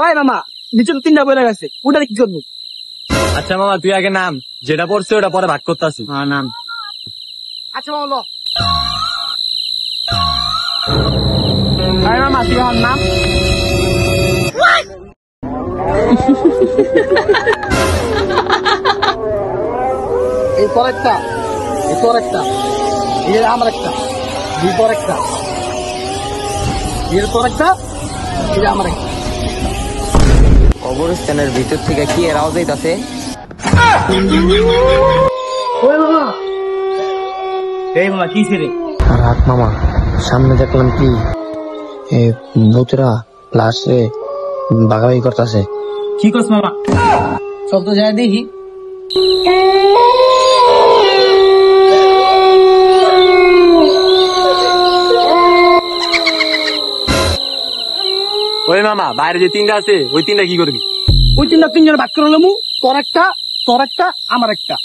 ওই মামা নিচে তো 3টা বইরা গেছে, ওটা কি করবো? আচ্ছা মামা তুই আগে নাম, যেটা পড়ছে ওটা পরে ভাগ করতেছি। হ্যাঁ নাম। আচ্ছা মামা লো। আরে মামা তুই আমার নাম। এই তোর একটা, এই তোর একটা, এই আমার একটা, দুই তোর একটা, এই তোর একটা, এই আমার একটা। কবরস্থানের ভিতর থেকে কি এর আওয়াজ হইতাছে? ওই মামা, এই মামা কি রে? রাত মামা, সামনে দেখলাম কি ভূতরা লাশ রে বাগাবাগি করতেছে। কি করছ মামা? চল তো যাই দেখি। ওই মামা বাইরে যে 3টা আছে ওই 3টা কি করবি? ওই 3টা 3 জন ভাগ করে লমু, তোর একটা, আমার একটা।